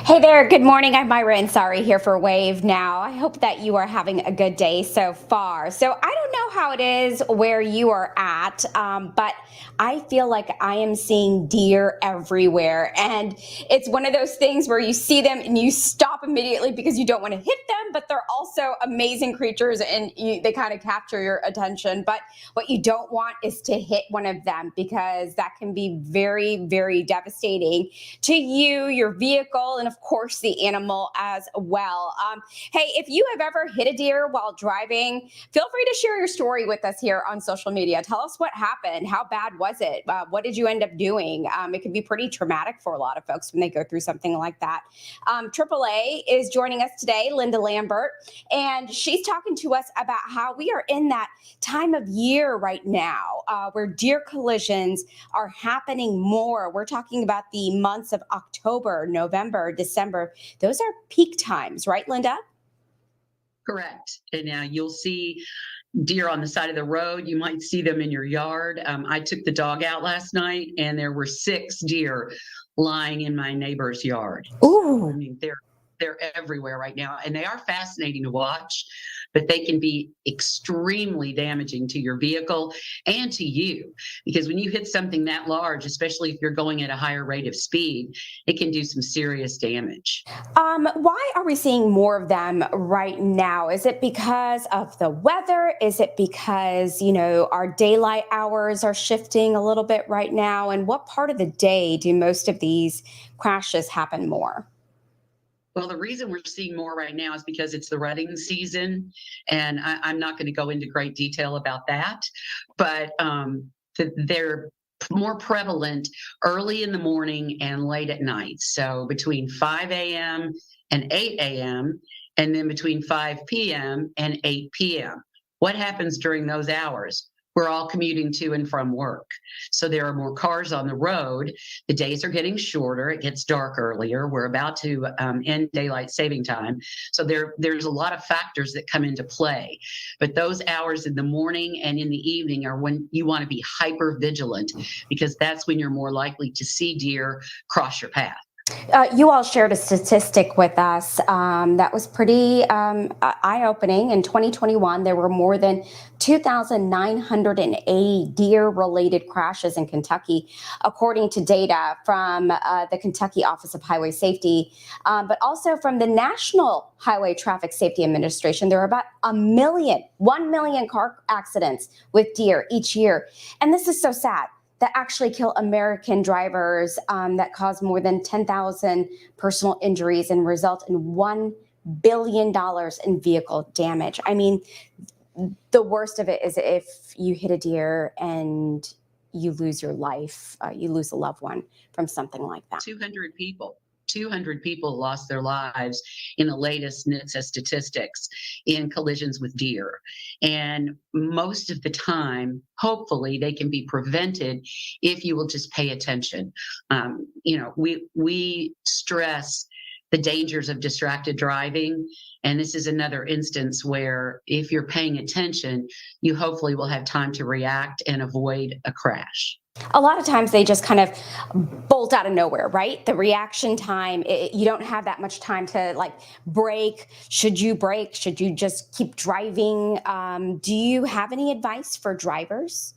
Hey there, good morning. I'm Myra Ansari here for Wave Now. I hope that you are having a good day so far. So, I don't know how it is where you are at, but I feel like I am seeing deer everywhere. And it's one of those things where you see them and you stop immediately because you don't want to hit them, but they're also amazing creatures and they kind of capture your attention. But what you don't want is to hit one of them because that can be very, very devastating to you, your vehicle, and of course the animal as well. Hey, if you have ever hit a deer while driving, feel free to share your story with us here on social media. Tell us what happened. How bad was it? What did you end up doing? It can be pretty traumatic for a lot of folks when they go through something like that. AAA is joining us today, Linda Lambert, and she's talking to us about how we are in that time of year right now where deer collisions are happening more. We're talking about the months of October, November, December. Those are peak times, right, Linda? Correct. And now you'll see deer on the side of the road. You might see them in your yard. I took the dog out last night, and there were 6 deer lying in my neighbor's yard. So, I Ooh. mean, they're everywhere right now, and they are fascinating to watch, but they can be extremely damaging to your vehicle and to you, because when you hit something that large, especially if you're going at a higher rate of speed, it can do some serious damage. Why are we seeing more of them right now? Is it because of the weather? Is it because, our daylight hours are shifting a little bit right now? And what part of the day do most of these crashes happen more? Well, the reason we're seeing more right now is because it's the rutting season, and I'm not going to go into great detail about that, but they're more prevalent early in the morning and late at night. So between 5 a.m. and 8 a.m., and then between 5 p.m. and 8 p.m. What happens during those hours? We're all commuting to and from work. So there are more cars on the road. The days are getting shorter. It gets dark earlier. We're about to end daylight saving time. So there's a lot of factors that come into play. But those hours in the morning and in the evening are when you want to be hyper vigilant, because that's when you're more likely to see deer cross your path. You all shared a statistic with us that was pretty eye opening. In 2021, there were more than 2,980 deer related crashes in Kentucky, according to data from the Kentucky Office of Highway Safety, but also from the National Highway Traffic Safety Administration. There are about 1 million car accidents with deer each year. And this is so sad that actually kill American drivers, that cause more than 10,000 personal injuries and result in $1 billion in vehicle damage. I mean, the worst of it is if you hit a deer and you lose your life, you lose a loved one from something like that. 200 people. 200 people lost their lives in the latest NHTSA statistics in collisions with deer. And most of the time, hopefully, they can be prevented if you will just pay attention. We stress the dangers of distracted driving. And this is another instance where if you're paying attention, you hopefully will have time to react and avoid a crash. A lot of times they just kind of bolt out of nowhere, right? The reaction time, you don't have that much time to like brake. Should you brake? Should you just keep driving? Do you have any advice for drivers?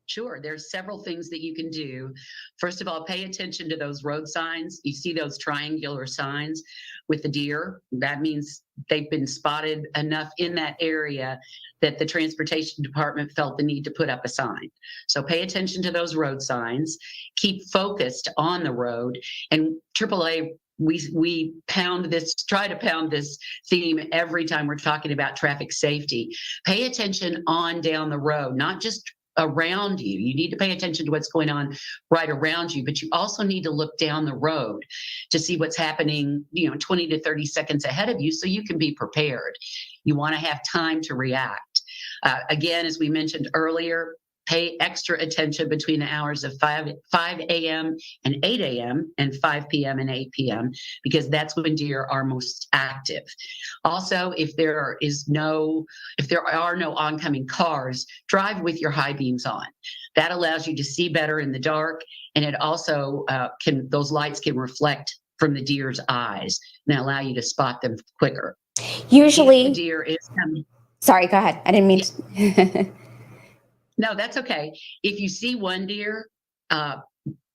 Sure, there's several things that you can do. First of all, pay attention to those road signs. You see those triangular signs with the deer. That means they've been spotted enough in that area that the transportation department felt the need to put up a sign. So pay attention to those road signs. Keep focused on the road. And AAA, we try to pound this theme every time we're talking about traffic safety. Pay attention on down the road, not just around you. You need to pay attention to what's going on right around you, but you also need to look down the road to see what's happening, 20 to 30 seconds ahead of you, so you can be prepared. You want to have time to react. Again, as we mentioned earlier, pay extra attention between the hours of 5 a.m. and 8 a.m. and 5 p.m. and 8 p.m. because that's when deer are most active. Also, if there are no oncoming cars, drive with your high beams on. That allows you to see better in the dark, and it also those lights can reflect from the deer's eyes and allow you to spot them quicker. If the Usually, deer is coming, sorry, go ahead. I didn't mean yeah, to. no, that's okay. If you see one deer, uh,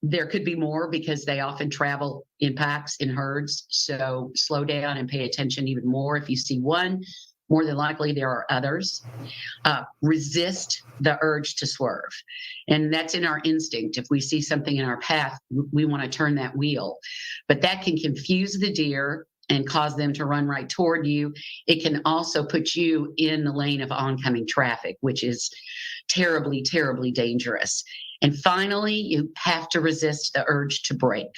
there could be more because they often travel in packs, in herds. So slow down and pay attention even more. If you see one, more than likely there are others. Resist the urge to swerve. And that's in our instinct. If we see something in our path, we want to turn that wheel. But that can confuse the deer and cause them to run right toward you. It can also put you in the lane of oncoming traffic, which is terribly, terribly dangerous. And finally, you have to resist the urge to brake.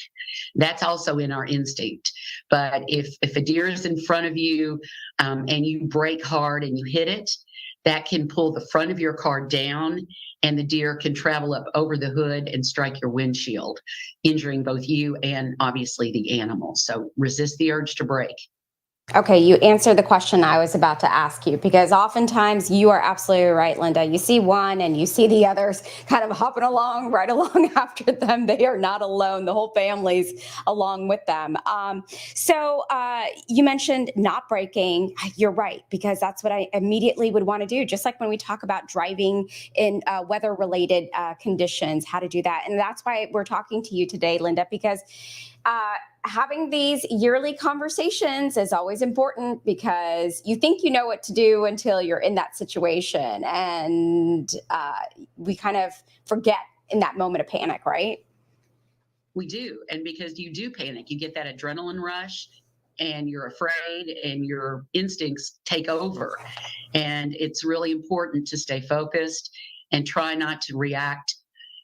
That's also in our instinct. But if a deer is in front of you and you brake hard and you hit it, that can pull the front of your car down and the deer can travel up over the hood and strike your windshield, injuring both you and obviously the animal. So resist the urge to brake. Okay, you answered the question I was about to ask you, because oftentimes you are absolutely right, Linda. You see one and you see the others kind of hopping along right along after them. They are not alone. The whole family's along with them. You mentioned not braking. You're right, because that's what I immediately would want to do. Just like when we talk about driving in weather related conditions, how to do that. And that's why we're talking to you today, Linda, because having these yearly conversations is always important, because you think you know what to do until you're in that situation. And we kind of forget in that moment of panic, right? We do. And because you do panic, you get that adrenaline rush and you're afraid and your instincts take over. And it's really important to stay focused and try not to react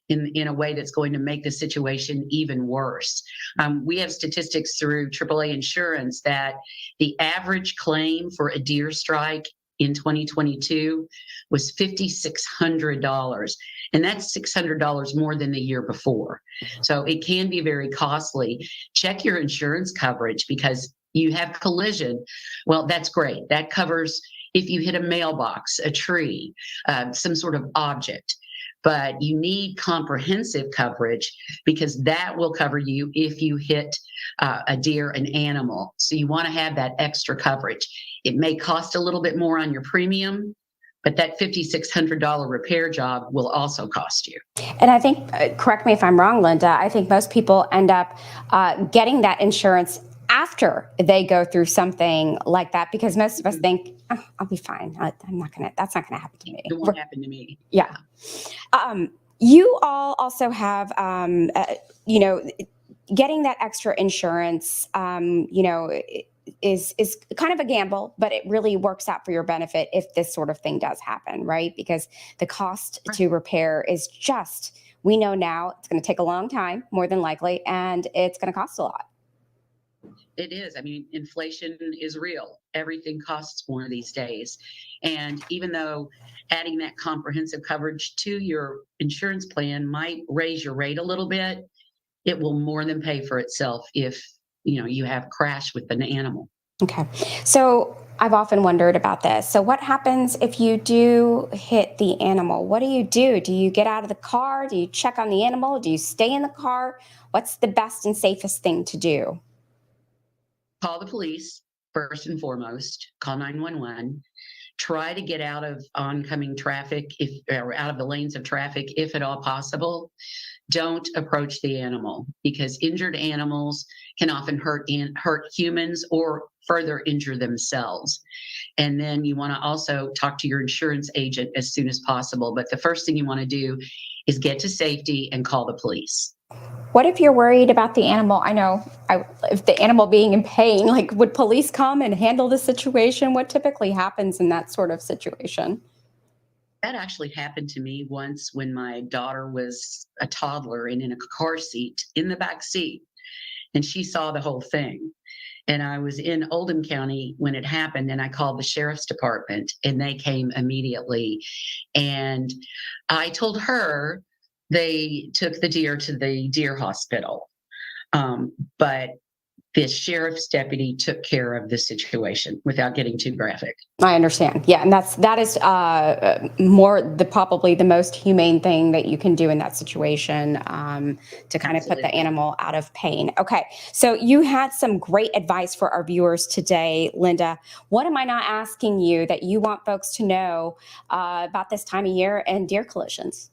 in a way that's going to make the situation even worse. We have statistics through AAA Insurance that the average claim for a deer strike in 2022 was $5,600. And that's $600 more than the year before. So it can be very costly. Check your insurance coverage, because you have collision. Well, that's great. That covers if you hit a mailbox, a tree, some sort of object. But you need comprehensive coverage, because that will cover you if you hit a deer, an animal. So you want to have that extra coverage. It may cost a little bit more on your premium, but that $5,600 repair job will also cost you. And I think, correct me if I'm wrong, Linda, I think most people end up getting that insurance after they go through something like that, because most of us think, oh, I'll be fine. That's not gonna happen to me. It won't happen to me. Yeah. You all also have, getting that extra insurance, is kind of a gamble, but it really works out for your benefit if this sort of thing does happen, right? Because the cost to repair is just, we know now it's going to take a long time, more than likely, and it's going to cost a lot. It is. I mean, inflation is real. Everything costs more these days. And even though adding that comprehensive coverage to your insurance plan might raise your rate a little bit, it will more than pay for itself if you have crash with an animal. Okay. So I've often wondered about this. So what happens if you do hit the animal? What do you do? Do you get out of the car? Do you check on the animal? Do you stay in the car? What's the best and safest thing to do? Call the police first and foremost. Call 911. Try to get out of oncoming traffic, or out of the lanes of traffic if at all possible. Don't approach the animal, because injured animals can often hurt humans or further injure themselves. And then you want to also talk to your insurance agent as soon as possible. But the first thing you want to do is get to safety and call the police. What if you're worried about the animal? If the animal being in pain, like, would police come and handle the situation? What typically happens in that sort of situation? That actually happened to me once when my daughter was a toddler and in a car seat in the back seat, and she saw the whole thing. And I was in Oldham County when it happened, and I called the sheriff's department, and they came immediately. And I told her they took the deer to the deer hospital. But the sheriff's deputy took care of the situation without getting too graphic. I understand. Yeah, and that is more the probably the most humane thing that you can do in that situation, to kind of put the Absolutely. animal out of pain. Okay, so you had some great advice for our viewers today, Linda. What am I not asking you that you want folks to know about this time of year and deer collisions?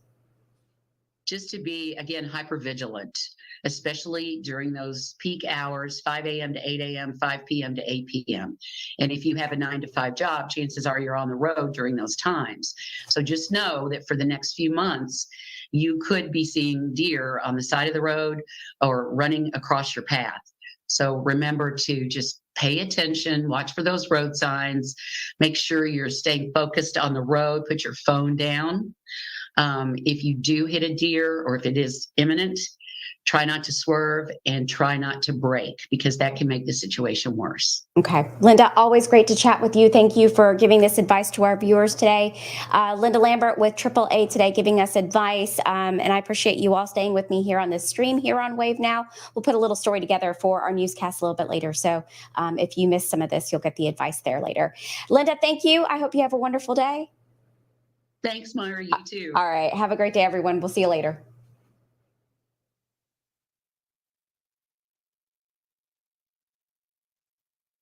Just to be, again, hyper vigilant, especially during those peak hours, 5 a.m. to 8 a.m., 5 p.m. to 8 p.m. And if you have a 9 to 5 job, chances are you're on the road during those times. So just know that for the next few months, you could be seeing deer on the side of the road or running across your path. So remember to just pay attention, watch for those road signs, make sure you're staying focused on the road, put your phone down. If you do hit a deer or if it is imminent, try not to swerve and try not to brake because that can make the situation worse. Okay. Linda, always great to chat with you. Thank you for giving this advice to our viewers today. Linda Lambert with AAA today giving us advice. And I appreciate you all staying with me here on this stream here on Wave Now. We'll put a little story together for our newscast a little bit later. So if you missed some of this, you'll get the advice there later. Linda, thank you. I hope you have a wonderful day. Thanks, Myra. You too. All right. Have a great day, everyone. We'll see you later.